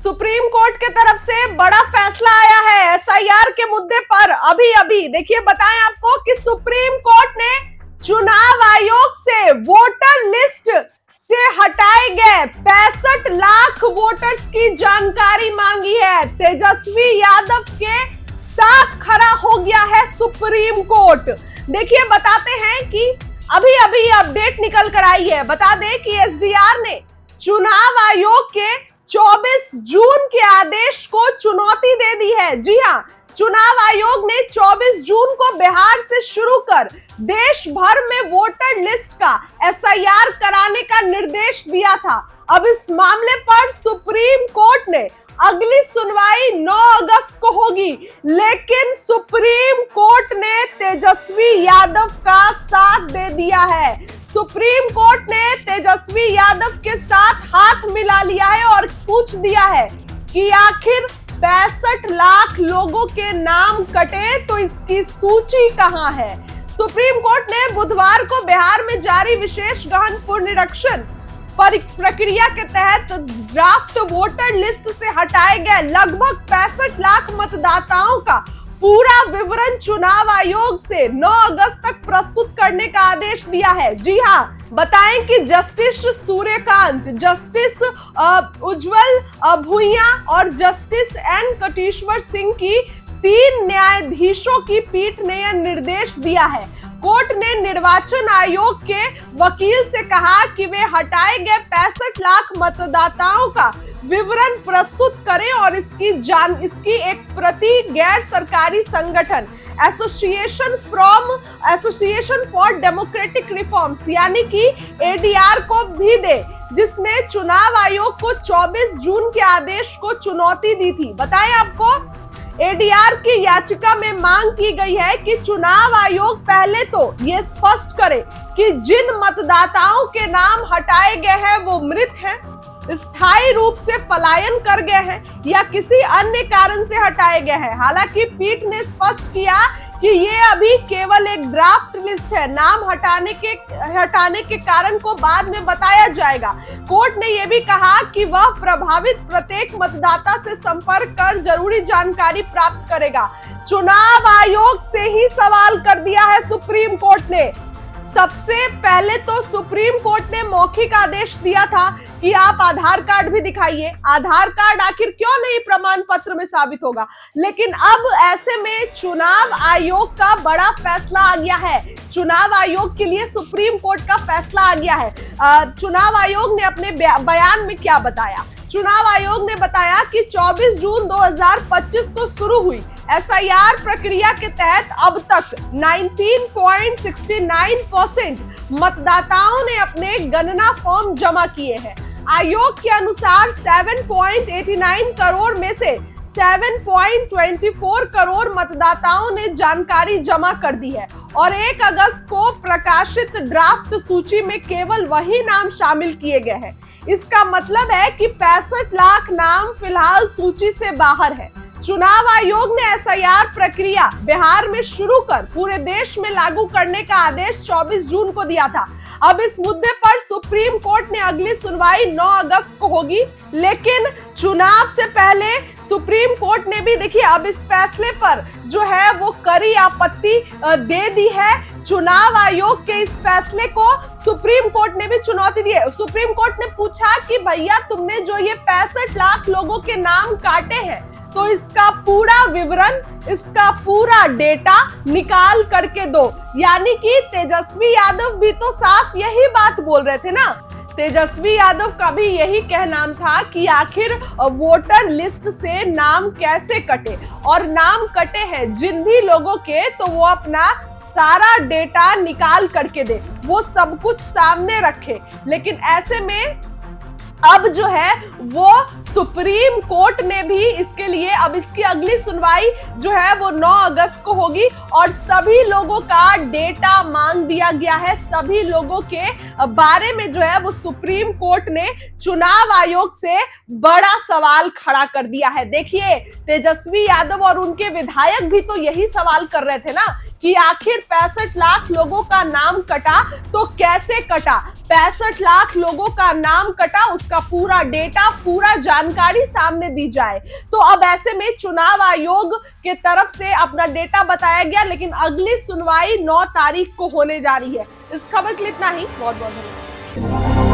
Supreme court के तरफ से बड़ा फैसला आया है एसआईआर के मुद्दे पर। अभी अभी देखिए, बताएं आपको कि सुप्रीम कोर्ट ने चुनाव आयोग से वोटर लिस्ट से हटाए गए 65 लाख वोटर्स की जानकारी मांगी है। तेजस्वी यादव के साथ खड़ा हो गया है सुप्रीम कोर्ट। देखिए, बताते हैं कि अभी अभी अपडेट निकल कर आई है। बता दें कि एसडीआर ने चुनाव आयोग के 24 जून के आदेश को चुनौती दे दी है। जी हां, चुनाव आयोग ने 24 जून को बिहार से शुरू कर देश भर में वोटर लिस्ट का एसआईआर कराने का निर्देश दिया था। अब इस मामले पर सुप्रीम कोर्ट ने अगली सुनवाई 9 अगस्त को होगी, लेकिन सुप्रीम कोर्ट ने तेजस्वी यादव का साथ दे दिया है। सुप्रीम कोर्ट ने तेजस्वी यादव के साथ हाथ मिला लिया है और पूछ दिया है कि आखिर 65 लाख लोगों के नाम कटे तो इसकी सूची कहां है। सुप्रीम कोर्ट ने बुधवार को बिहार में जारी विशेष गहन पुनरीक्षण प्रक्रिया के तहत ड्राफ्ट वोटर लिस्ट से हटाए गए लगभग 65 लाख मतदाताओं का पूरा विवरण चुनाव आयोग से 9 अगस्त तक प्रस्तुत करने का आदेश दिया है। जी हां, बताएं कि जस्टिस सूर्यकांत, जस्टिस उज्जवल भुइयां और जस्टिस एन कटेश्वर सिंह की 3 न्यायाधीशों की पीठ ने यह निर्देश दिया है। कोर्ट ने निर्वाचन आयोग के वकील से कहा कि वे हटाए गए 65 लाख मतदाताओं का विवरण प्रस्तुत करें और इसकी एक प्रति गैर सरकारी संगठन एसोसिएशन फॉर डेमोक्रेटिक रिफॉर्म्स यानी कि एडीआर को भी दे, जिसने चुनाव आयोग को 24 जून के आदेश को चुनौती दी थी। बताएं आपको, एडीआर की याचिका में मांग की गई है कि चुनाव आयोग पहले तो ये स्पष्ट करे कि जिन मतदाताओं के नाम हटाए गए हैं वो मृत हैं, स्थायी रूप से पलायन कर गए हैं या किसी अन्य कारण से हटाए गए हैं। हालांकि पीठ ने स्पष्ट किया कि ये अभी केवल एक ड्राफ्ट लिस्ट है, नाम हटाने के कारण को बाद में बताया जाएगा। कोर्ट ने यह भी कहा कि वह प्रभावित प्रत्येक मतदाता से संपर्क कर जरूरी जानकारी प्राप्त करेगा। चुनाव आयोग से ही सवाल कर दिया है सुप्रीम कोर्ट ने। सबसे पहले तो सुप्रीम कोर्ट ने मौखिक आदेश दिया था कि आप आधार कार्ड भी दिखाइए। आधार कार्ड आखिर क्यों नहीं प्रमाण पत्र में साबित होगा, लेकिन अब ऐसे में चुनाव आयोग का बड़ा फैसला आ गया है। चुनाव आयोग के लिए सुप्रीम कोर्ट का फैसला आ गया है। चुनाव आयोग ने अपने बयान में क्या बताया? चुनाव आयोग ने बताया कि 24 जून 2025 को शुरू हुई एसआईआर प्रक्रिया के तहत अब तक 19.69% मतदाताओं ने अपने गणना फॉर्म जमा किए हैं। आयोग के अनुसार 7.89 करोड़ में से 7.24 करोड़ मतदाताओं ने जानकारी जमा कर दी है और 1 अगस्त को प्रकाशित ड्राफ्ट सूची में केवल वही नाम शामिल किए गए हैं। इसका मतलब है कि 65 लाख नाम फिलहाल सूची से बाहर है। चुनाव आयोग ने एसआईआर प्रक्रिया बिहार में शुरू कर पूरे देश में लागू करने का आदेश 24 जून को दिया था। अब इस मुद्दे पर सुप्रीम कोर्ट ने अगली सुनवाई 9 अगस्त को होगी, लेकिन चुनाव से पहले सुप्रीम कोर्ट ने भी देखिए अब इस फैसले पर जो है वो कड़ी आपत्ति दे दी है। चुनाव आयोग के इस फैसले को सुप्रीम कोर्ट ने भी चुनौती दी है। सुप्रीम कोर्ट ने पूछा कि भैया, तुमने जो ये 65 लाख लोगों के नाम काटे हैं तो इसका पूरा विवरण, इसका पूरा डेटा निकाल करके दो। यानी कि तेजस्वी यादव भी तो साफ यही बात बोल रहे थे ना। तेजस्वी यादव का भी यही कहना था कि आखिर वोटर लिस्ट से नाम कैसे कटे, और नाम कटे हैं जिन भी लोगों के तो वो अपना सारा डेटा निकाल करके दे, वो सब कुछ सामने रखे। लेकिन ऐसे में अब जो है वो सुप्रीम कोर्ट ने भी इसके लिए अब इसकी अगली सुनवाई जो है वो 9 अगस्त को होगी और सभी लोगों का डेटा मांग दिया गया है। सभी लोगों के बारे में जो है वो सुप्रीम कोर्ट ने चुनाव आयोग से बड़ा सवाल खड़ा कर दिया है। देखिए, तेजस्वी यादव और उनके विधायक भी तो यही सवाल कर रहे थे ना कि आखिर 65 लाख लोगों का नाम कटा तो कैसे कटा। 65 लाख लोगों का नाम कटा, उसका पूरा डेटा, पूरा जानकारी सामने दी जाए। तो अब ऐसे में चुनाव आयोग के तरफ से अपना डेटा बताया गया, लेकिन अगली सुनवाई 9 तारीख को होने जा रही है। इस खबर के लिए इतना ही। बहुत बहुत धन्यवाद।